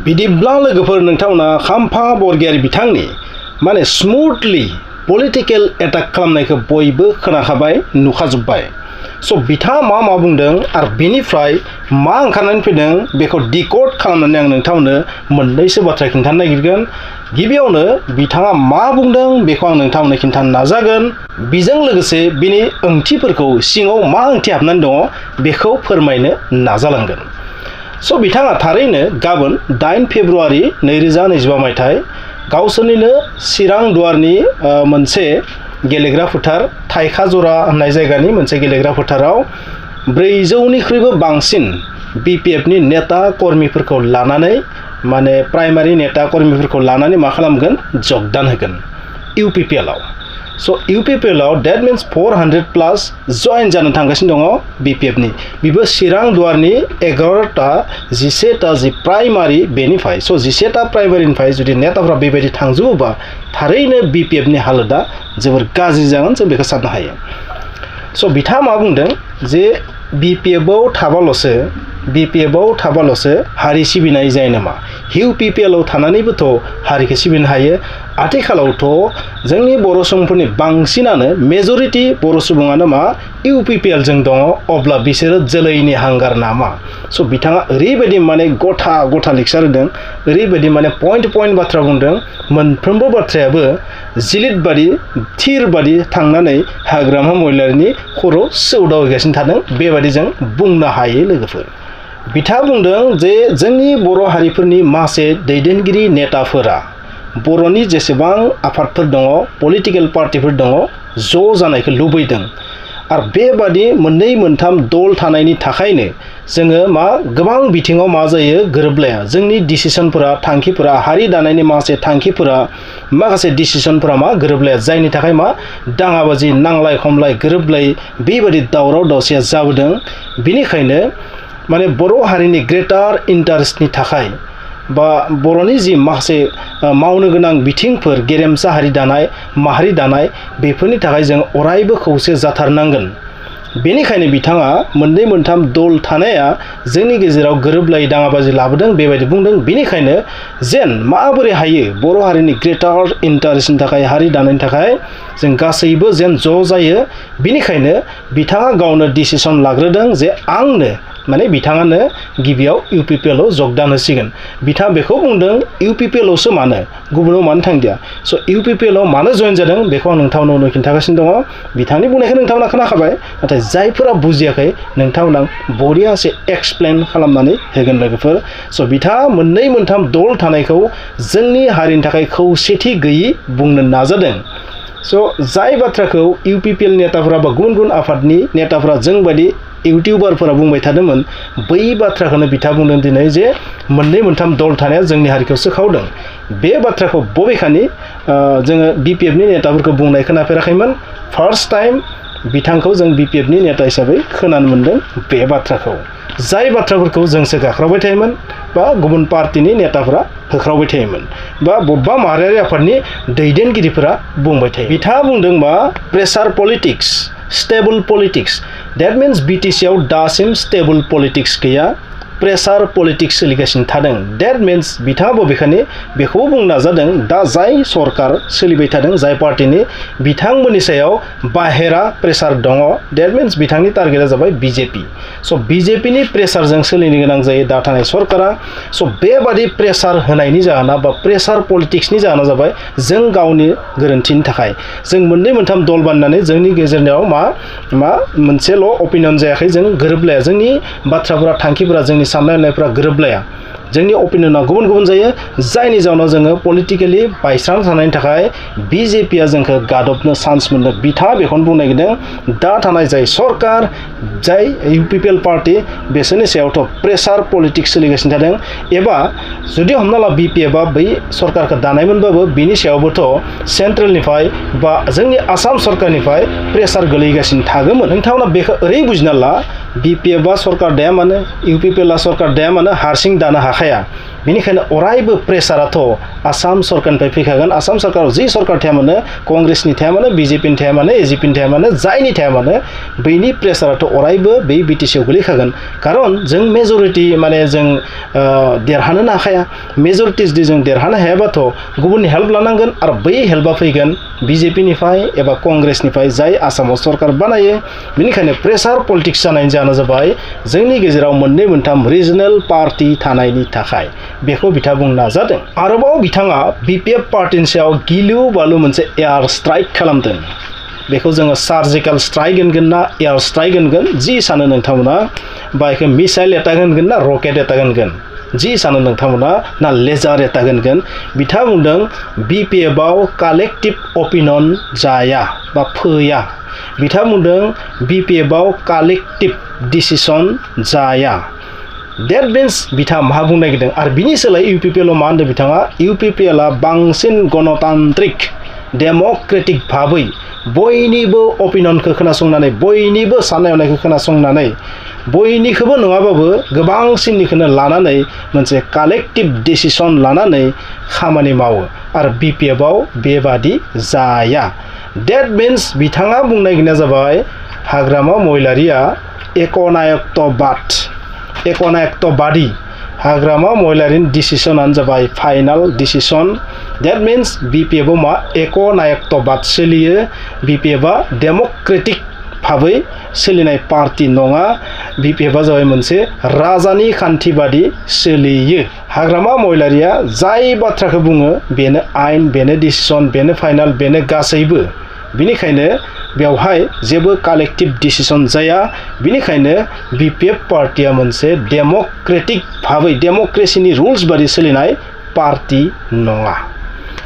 बिदिब्ला लोगोफोर नोंथांमोना खाम्फा बरगयारि बिथांनि माने स्मुथलि पलिटिकल एटाक खालामनायखौ बयबो खोनाखाबाय नुखाजोब्बाय। स' बिथाङा मा बुंदों आरो बिनिफ्राय मा ओंखारनानै फैदों बेखौ डिकोड खालामनानै आं नोंथांमोननो मोननैसो बाथ्रा खिन्थानो नागिरगोन। गिबियावनो बिथाङा मा बुंदों बेखौ आं नोंथांमोननो खिन्थानो नाजागोन। बेजों लोगोसे बिनि ओंथिफोरखौ सिङाव मा ओंथि हाबनानै दङ बेखौ फोरमायनो नाजालांगोन। स' बिथाङा थारैनो गाबोन 8 फेब्रुवारि 2025 मायथाइ गावसोरनिनो चिरां दुवारनि मोनसे गेलेग्रा फोथार थाइखाजरा होननाय जायगानि मोनसे गेलेग्रा फोथाराव 400निख्रुइबो बांसिन BPFनि नेता कर्मिफोरखौ लानानै माने प्राइमारि नेता कर्मिफोरखौ लानानै मा खालामगोन जगदान होगोन UPPL आव। स' UPPL आव डेट मिन्स 400+ जइन जानो थांगासिनो दङ BPFनि। बेबो चिरां दुवारनि 11टा 11टा जि प्राइमारि बेनिफ्राय स' 11टा प्राइमारिनिफ्राय जुदि नेताफ्रा बेबायदि थांजोबोबा थारैनो BPFनि हालोदा जोबोर गाज्रि जागोन जों बेखौ साननो हायो। स' बिथाङा मा बुंदों जे BPF आव थाबाल'सो हारि सिबिनाय जायो नामा? UPPL आव थानानैबोथ' हारिखौ सिबिनो हायो। आथिखालावथ' जोंनि बर' सुबुंफोरनि बांसिनानो मेजरिटी बर' सुबुङानो मा UPPL जों दङ, अब्ला बिसोरो जोलैनि हांगार नामा? स' बिथाङा ओरैबायदि माने गथा लेक्सार होदों, ओरैबायदि माने पइन्ट बाथ्रा बुंदों, मोनफ्रोमबो बाथ्रायाबो जिलिद बादि थिर बादि थांनानै हाग्रामा महिलारिनि खर' सौदावहैगासिनो थादों बेबादि जों बुंनो हायो लोगोफोर। बिथाङा बुंदों जे जोंनि बर' हारिफोरनि माखासे दैदेनगिरि नेताफोरा बर'नि जेसेबां आफादफोर दङ पलिटिकेल पार्टिफोर दङ ज' जानायखौ लुबैदों आरो बेबादि मोननै मोनथाम दल थानायनि थाखायनो जोङो गोबां बिथिङाव मा जायो गोरोबलाया। जोंनि डिसिसनफोरा थांखिफोरा हारि दानायनि माखासे थांखिफोरा माखासे डिसिसनफोरा गोरोबलाया, जायनि थाखाय दाङाबाजि नांलाय खमलाय गोरोबलाय बेबादि दावराव दावसिया जाबोदों। बिनिखायनो माने बर' हारिनि ग्रेटार इन्टारेस्टनि थाखाय बा बर'नि जि माखासे मावनो गोनां बिथिंफोर गेरेमसा हारि दानाय माहारि दानाय बेफोरनि थाखाय जों अरायबो खौसे जाथारनांगोन। बेनिखायनो बिथाङा मोननै मोनथाम दल थानाया जोंनि गेजेराव गोरोबलायै दाङाबाजि लाबोदों बेबायदि बुंदों। बेनिखायनो जेन माबोरै हायो बर' हारिनि ग्रेटार इन्टारेस्टनि थाखाय हारि दानायनि थाखाय जों गासैबो जेन ज' जायो। बिनिखायनो बिथाङा गावनो डिसिसन लाग्रोदों जे आंनो माने बिथाङानो गिबियाव UPPL आव जगदान होसिगोन। बिथाङा बेखौ बुंदों UPPL आवसो मानो गुबुनाव मानो थांदिया। स' UPPL आव मानो जइन जादों बेखौ आं नोंथांमोननो खिन्थागासिनो दङ। बिथांनि बुंनायखौ नोंथांमोना खोनाखाबाय, नाथाय जायफोरा बुजियाखै नोंथांमोना बरियासे एक्सप्लेन खालामनानै होगोन लोगोफोर। स' बिथाङा मोननै मोनथाम दल थानायखौ जोंनि हारिनि थाखाय खौसेथि गैयि बुंनो नाजादों। स' जाय बाथ्राखौ UPPL नेताफोरा बा गुबुन आफादनि नेताफोरा जोंबायदि इउटिउबारफोरा बुंबाय थादोंमोन बै बाथ्राखौनो बिथाङा बुंदों दिनै जे मोननै मोनथाम दल थानाया जोंनि हारिखौ सोखावदों। बे बाथ्राखौ बबेखानि जोङो BPFनि नेताफोरखौ बुंनाय खोनाफेराखैमोन। फार्स्ट टाइम बिथांखौ जों BPFनि नेता हिसाबै खोनानो मोनदों बे बाथ्राखौ। जाय बाथ्राफोरखौ जोंसो गाख्रावबाय थायोमोन बा गुबुन पार्टिनि नेताफोरा होख्रावबाय थायोमन बा बबेबा माहारियारि आफादनि दैदेनगिरिफोरा बुंबाय थायो। बिथाङा बुंदों मा pressure politics, stable politics. That means BTC आव दासिम स्टेबल पलिटिक्स गैया, प्रेसार पलिटिक्स सोलिगासिनो थादों। डेट मिन्स बिथाङा बबेखानि बेखौबो बुंनो नाजादों दा जाय सरकार सोलिबाय थादों जाय पार्टिनि बिथांमोननि सायाव बाहेरा प्रेसार दङ। डेट मिन्स बिथांनि टारगेटआ जाबाय BJP। स' BJPनि प्रेसारजों सोलिनो गोनां जायो दा थानाय सरकारा। स' बेबादि प्रेसार होनायनि जाहोना बा प्रेसार पलिटिक्सनि जाहोना जाबाय जों गावनि गोरोन्थिनि थाखाय जों मोननै मोनथाम दल बानायनानै जोंनि गेजेराव मा मोनसेल' अपिनियन जायाखै, जों गोरोबलाया, जोंनि बाथ्राफोरा थांखिफोरा जोंनि साननाय हनायफोरा गोरोबलाया, जोंनि अपिनियना गुबुन गुबुन जायो, जायनि जाउनाव जोङो पलिटिकेलि बायस्रां थानायनि थाखाय BJPआ जोंखौ गादबनो चान्स मोनदों। बिथाङा बेखौनो बुंनो नागिरदों दा थानाय जाय सरकार जाय UPPL पार्टि बेसोरनि सायावथ' प्रेसार पलिटिक्स सोलिगासिनो थादों। एबा जुदि हमना ला BPFआ बै सरकारखौ दानायमोनबाबो बिनि सायावबोथ' सेन्ट्रेलनिफ्राय बा जोंनि आसाम सरकारनिफ्राय प्रेसार गोलैगासिनो थागौमोन। नोंथांमोना बेखौ ओरै बुजिना ला BPFआ सरकार दाया मानो UPPLआ सरकार दाया मानो हारसिं दानो हाखाया। बेनिखायनो अरायबो प्रेसाराथ' आसाम सरकारनिफ्राय फैखागोन आसाम सरकाराव जि सरकार थाया मानो कंग्रेसनि थाया मानो बिजेपिनि थाया मानो एजिपिनि थाया मानो जायनि थाया मानो बैनि प्रेसाराथ' अरायबो बै बिटिसिआव गोलैखागोन खारन जों मेजरिटि माने जों देरहानो हाखाया मेजरिटि जुदि जों देरहानो हायाबाथ' गुबुननि हेल्प लानांगोन आरो बै हेल्पआ फैगोन बिजेपिनिफ्राय एबा कंग्रेसनिफ्राय जाय आसामाव सरकार बानायो बेनिखायनो प्रेसार पलिटिक्स जानायनि जाहोना जाबाय जोंनि गेजेराव मोननै मोनथाम रिजनेल पार्टि थानायनि थाखाय बेखौ बिथाङा बुंनो नाजादों आरोबाव बिथाङा BPF पार्टिनि सायाव गिलु बालु मोनसे एयार स्ट्राइक खालामदों बेखौ जोङो सार्जिकेल स्ट्राइक होनगोन ना एयार स्ट्राइक होनगोन जि सानो नोंथांमोना बाइकखौ मिसाइल एटाक होनगोन ना रकेट एटाक होनगोन जि सानो नोंथांमोना ना लेजार एटाक होनगोन बिथाङा बुंदों BPF आव कालेक्टिभ अपिनियन जाया बा फैया बिथाङा बुंदों BPF आव कालेक्टिभ डिसिसन जाया That means बिथाङा मा बुंनो नागिरदों आरो बिनि सोलाय UPPL मा होनदों बिथाङा UPPL आ बांसिन गणतान्त्रिक डेम'क्रेटिक भाबै बयनिबो अपिनियनखौ खोनासंनानै बयनिबो साननाय हनायखौ खोनासंनानै बयनिखौबो नङाबाबो गोबांसिननिखौनो लानानै मोनसे कालेक्टिभ डिसिसन लानानै खामानि मावो आरो BPF आव बेबादि जाया That means बिथाङा बुंनो नागिरनाया जाबाय हाग्रामा महिलारिया एकनायकत्वबादी हाग्रामा महिलारिनि डिसिसनानो जाबाय final decision That means BPF आव मा एकनायकत्वबाद सोलियो BPF आ डेम'क्रेटिक भाबै सोलिनाय पार्टि नङा BPF आ जाबाय मोनसे राजानि खान्थिबादि सोलियो हाग्रामा महिलारिया जाय बाथ्राखौ बुङो बेनो आइन बेनो डिसिसन बेनो फाइनाल बेनो गासैबो बिनिखायनो बेवहाय जेबो कालेक्टिभ डिसिसन जाया बिनिखायनो BPF पार्टिया मोनसे डेम'क्रेटिक भाबै डेम'क्रेसिनि रुल्स बादि सोलिनाय पार्टि नङा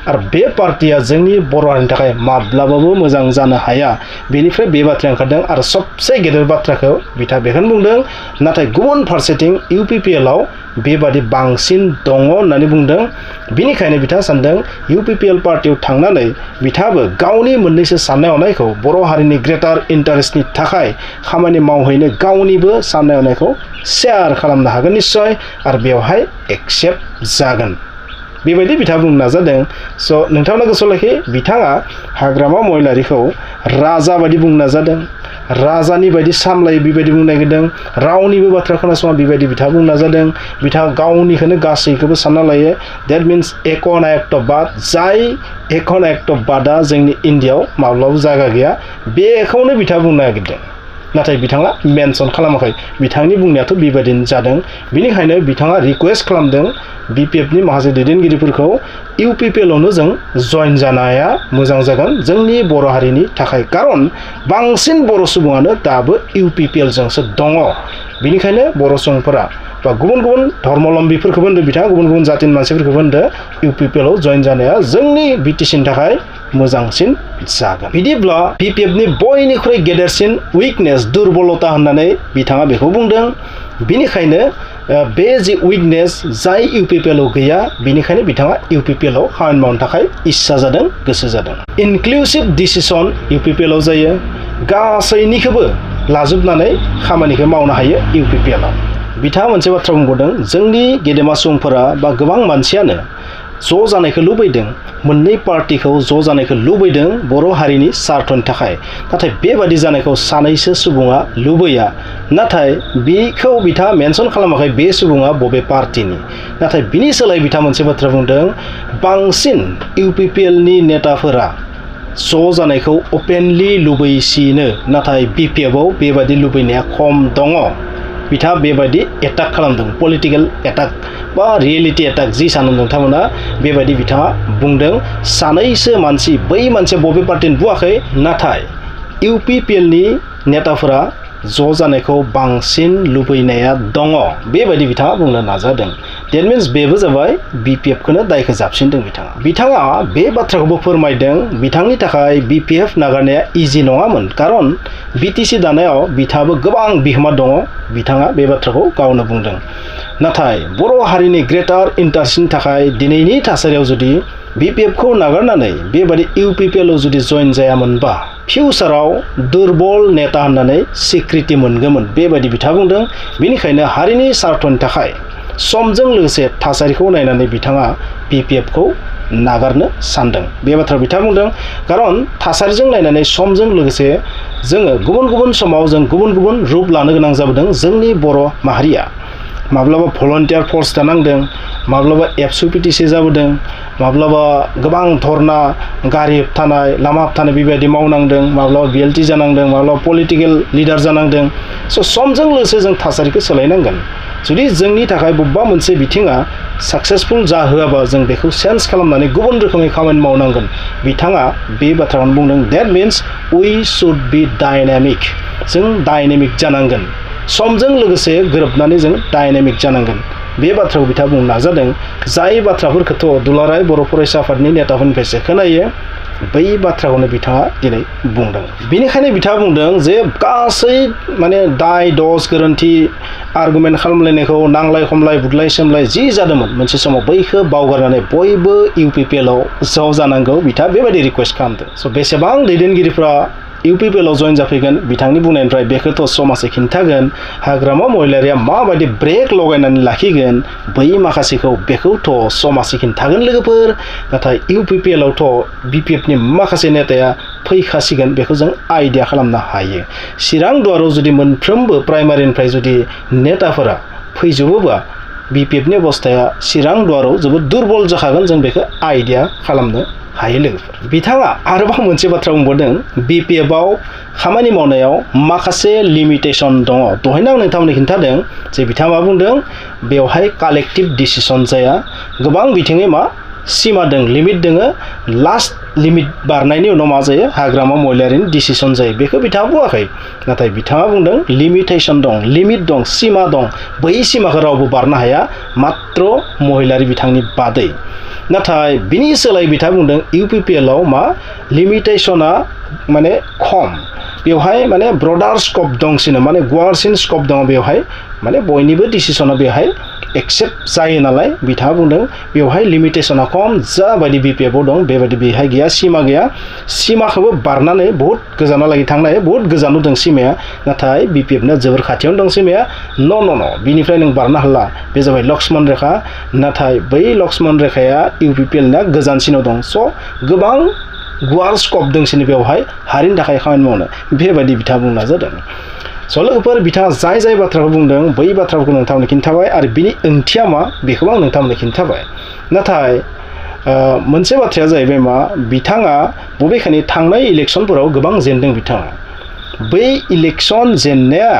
आरो बे पार्टिया जोंनि बर' हारिनि थाखाय माब्लाबाबो मोजां जानो हाया बेनिफ्राय बे बाथ्राया ओंखारदों आरो सबसे गेदेर बाथ्राखौ बिथाङा बेखौनो बुंदों नाथाय गुबुन फारसेथिं UPPL आव बेबादि बांसिन दङ होननानै बुंदों बिनिखायनो बिथाङा सानदों UPPL पार्टियाव थांनानै बिथाङाबो गावनि मोननैसो साननाय हनायखौ बर' हारिनि ग्रेटार इन्टारेस्टनि थाखाय खामानि मावहैनो गावनिबो साननाय हनायखौ शेयार खालामनो हागोन निश्चय आरो बेवहाय एक्सेप्ट जागोन बेबायदि बिथाङा बुंनो नाजादों स' नोंथांमोना गोसोआव लाखि बिथाङा हाग्रामा महिलारिखौ राजा बायदि बुंनो नाजादों राजानि बायदि सामलायो बेबायदि बुंनो नागिरदों रावनिबो बाथ्रा खोनासङा बेबायदि बिथाङा बुंनो नाजादों बिथाङा गावनिखौनो गासैखौबो सानना लायो That means एकनायकत्वबाद जाय एकनायकत्वबादा जोंनि इन्डियाआव माब्लाबाबो जायगा गैया बेखौनो बिथाङा बुंनो नागिरदों नाथाय बिथाङा मेनसन खालामाखै बिथांनि बुंनायाथ' बेबायदिनो जादों बिनिखायनो बिथाङा रिक्वेस्ट खालामदों BPF नि माखासे दैदेनगिरिफोरखौ UPPL आवनो जों जइन जानाया मोजां जागोन जोंनि बर' हारिनि थाखाय खारन बांसिन बर' सुबुङानो दाबो UPPL जोंसो दङ बिनिखायनो बर' सुबुंफोरा बा गुबुन गुबुन धर्मलम्बीफोरखौबो होनदों बिथाङा गुबुन गुबुन जातिनि मानसिफोरखौबो होनदों UPPL आव जइन जानाया जोंनि BTCनि थाखाय मोजांसिन जागोन बिदिब्ला BPF नि बयनिख्रुइ गेदेरसिन उइकनेस दुर्बलता होननानै बिथाङा बेखौ बुंदों बिनिखायनो बे जि उइकनेस जाय UPPL आव गैया बिनिखायनो बिथाङा UPPL आव खामानि मावनो थाखाय इच्छा जादों गोसो जादों इनक्लुसिभ डिसिसन UPPL आव जायो गासैनिखौबो लाजोबनानै खामानिखौ मावनो हायो UPPL आव बिथाङा मोनसे बाथ्रा बुंबावदों जोंनि गेदेमा सुबुंफोरा बा गोबां मानसियानो ज' जानायखौ लुबैदों मोननै पार्टिखौ ज' जानायखौ लुबैदों बर' हारिनि स्वार्थनि थाखाय नाथाय बेबादि जानायखौ सानैसो सुबुङा लुबैया नाथाय बेखौ बिथाङा मेनसन खालामाखै बे सुबुङा बबे पार्टिनि नाथाय बिनि सोलाय बिथाङा मोनसे बाथ्रा बुंदों बांसिन UPPL नि नेताफोरा ज' जानायखौ अपेनलि लुबैसिनो नाथाय BPF आव बेबादि लुबैनाया खम दङ बिथाङा बेबायदि एटाक खालामदों पलिटिकल एटाक बा रियेलिटी एटाक जि सानो नोंथांमोना बेबायदि बिथाङा बुंदों सानैसो मानसि बै मानसिया बबे पार्टिनि बुङाखै नाथाय UPPL नि नेताफोरा ज' जानायखौ बांसिन लुबैनाया दङ बेबायदि बिथाङा बुंनो नाजादों That means बेबो जाबाय BPF खौनो दायखौ जाबसिनदों बिथाङा बे बाथ्राखौबो फोरमायदों बिथांनि थाखाय BPF नागारनाया इजि नङामोन खारन BTC दानायाव बिथाङाबो गोबां बिहोमा दङ बिथाङा बे बाथ्राखौ गावनो बुंदों नाथाय बर' हारिनि ग्रेटार इन्टारेस्टनि थाखाय दिनैनि थासारियाव जुदि BPF खौ नागारनानै बेबादि UPPL आव जुदि जइन जायामोनबा फिउचाराव दुर्बल नेता होननानै स्वीकृति मोनगौमोन बेबायदि बिथाङा बुंदों बेनिखायनो हारिनि स्वार्थनि थाखाय समजों लोगोसे थासारिखौ नायनानै बिथाङा BPF खौ नागारनो सानदों बे बाथ्रा बिथाङा बुंदों खारन थासारिजों नायनानै समजों लोगोसे जोङो गुबुन गुबुन समाव जों गुबुन गुबुन रूप लानो गोनां जाबोदों जोंनि बर' माहारिया माब्लाबा भलन्टियार फर्स दानांदों माब्लाबा एबसुपिटिसि जाबोदों माब्लाबा गोबां धरना गारि होबथानाय लामा होबथानाय बेबायदि मावनांदों माब्लाबा BLT जानांदों माब्लाबा पलिटिकेल लिडार जानांदों स' समजों लोगोसे जों थासारिखौ सोलायनांगोन जुदि जोंनि थाखाय बबेबा मोनसे बिथिङा साक्सेसफुल जाहोआबा जों बेखौ सेन्स खालामनानै गुबुन रोखोमै खामानि मावनांगोन बिथाङा बे बाथ्राखौनो बुंदों that means we should be dynamic जों डायनामिक जानांगोन समजों लोगोसे गोरोबनानै जों डायनामिक जानांगोन बे बाथ्राखौ बिथाङा बुंनो नाजादों जाय बाथ्राफोरखौथ' दुलाराय बर' फरायसा आफादनि नेताफोरनिफ्रायसो खोनायो बै बाथ्राखौनो बिथाङा दिनै बुंदों बेनिखायनो बिथाङा बुंदों जे गासै माने दाय दस गोरोन्थि आर्गुमेन्ट खालामलायनायखौ नांलाय खमलाय बुदलाय सोमलाय जि जादोंमोन मोनसे समाव बैखौ बावगारनानै बयबो UPPL आव ज' जानांगौ बिथाङा बेबायदि रिक्वेस्ट खालामदों स' बेसेबां दैदेनगिरिफ्रा UPPL आव जइन जाफैगोन बिथांनि बुंनायनिफ्राय बेखौथ' समाजै खिन्थागोन हाग्रामा महिलारिया माबायदि ब्रेक लगायनानै लाखिगोन बै माखासेखौ बेखौथ' समाजै खिन्थागोन लोगोफोर नाथाय UPPL आवथ' BPF नि माखासे नेताया फैखासिगोन बेखौ जों आइडिया खालामनो हायो चिरां दुवाराव जुदि मोनफ्रोमबो प्राइमारिनिफ्राय जुदि नेताफोरा फैजोबोबा BPF नि अबस्थाया चिरां दुवाराव जोबोद दुर्बल जाखागोन जों बेखौ आइडिया खालामनो हायो लोगोफोर बिथाङा आरोबाव मोनसे बाथ्रा बुंबावदों BPF आव खामानि मावनायाव माखासे लिमिटेसन दङ दहायनो आं नोंथांमोननो खिन्थादों जे बिथाङा मा बुंदों बेवहाय कालेक्टिभ डिसिसन जाया गोबां बिथिङै मा सिमा दं लिमिट दोङो लास्ट लिमिट बारनायनि उनाव मा जायो हाग्रामा महिलारिनि डिसिसन जायो बेखौ बिथाङा बुङाखै नाथाय बिथाङा बुंदों लिमिटेसन दं लिमिट दं सिमा दं बै सिमाखौ रावबो बारनो हाया मात्र महिलारि बिथांनि बादै नाथाय बिनि सोलाय बिथाङा बुंदों UPPL आव मा लिमिटेसना माने खम बेवहाय माने ब्रडार स्कप दंसिनो माने गुवारसिन स्कप दङ बेवहाय माने बयनिबो डिसिसना बेवहाय एक्सेप्ट जायो नालाय बिथाङा बुंदों बेवहाय लिमिटेसना खम जाबायदि BPF आव दं बेबायदि बेहाय गैया सिमाखौबो बारनानै बहुत गोजानालागै थांनो हायो बहुत गोजानाव दं सिमाया नाथाय BPF ना जोबोर खाथियावनो दं सिमाया न' बिनिफ्राय नों बारनो हाला बे जाबाय लक्ष्मण रेखा नाथाय बै लक्ष्मण रेखाया UPPL ना गोजानसिनाव दं स' गोबां गुवार स्कप दंसिनो बेवहाय हारिनि थाखाय खामानि मावनो बेबायदि बिथाङा बुंना जादों स' लोगोफोर बिथाङा जाय बाथ्राखौ बुंदों बै बाथ्राखौ नोंथांमोननो खिन्थाबाय आरो बिनि ओंथिया मा बेखौबो आं नोंथांमोननो खिन्थाबाय नाथाय मोनसे बाथ्राया जाहैबाय मा बिथाङा बबेखानि थांनाय इलेक्सनफोराव गोबां जेनदों बिथाङा बै इलेक्सन जेननाया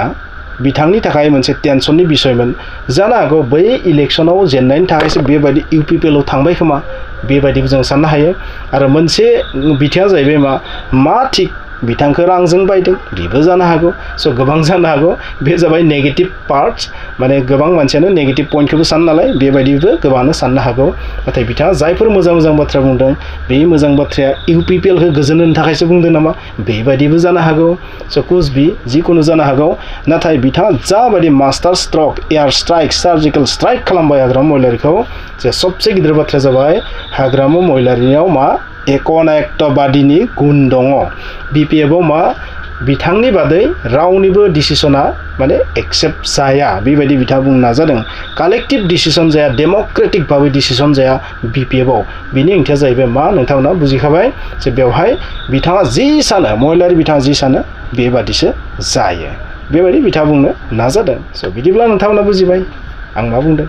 बिथांनि थाखाय मोनसे टेनसननि बिसयमोन जानो हागौ बै इलेक्सनाव जेननायनि थाखायसो बेबायदि UPPL आव थांबाय खोमा बेबायदिबो जों साननो हायो आरो मोनसे बिथिङा जाहैबाय मा थिक बिथांखौ रांजों बायदों बेबो जानो हागौ स' गोबां जानो हागौ बे जाबाय नेगेटिभ पार्टस माने गोबां मानसियानो नेगेटिभ पइन्टखौबो सानो नालाय बेबायदिबो गोबाङानो साननो हागौ नाथाय बिथाङा जायफोर मोजां बाथ्रा बुंदों बे मोजां बाथ्राया UPPL खौ गोजोन होनो थाखायसो बुंदों नामा बेबायदिबो जानो हागौ स' कुचबि जिखुनु जानो हागौ नाथाय बिथाङा जाबायदि master stroke air strike surgical strike खालामबाय हाग्रामा महिलारिखौ जे सबसे गिदिर बाथ्राया जाबाय हाग्रामा महिलारियाव मा एकनायकताबादिनि गुन दङ BPF आव मा बिथांनि बादै रावनिबो डिसिसना माने एक्सेप्ट जाया बेबायदि बिथाङा बुंनो नाजादों कालेक्टिभ डिसिसन जाया डेम'क्रेटिक भाबै डिसिसन जाया BPF आव बिनि ओंथिया जाहैबाय मा नोंथांमोना बुजिखाबाय जे बेवहाय बिथाङा जि सानो महिलारि बिथाङा जि सानो बेबादिसो जायो बेबायदि बिथाङा बुंनो नाजादों स' बिदिब्ला नोंथांमोना बुजिबाय आं मा बुंदों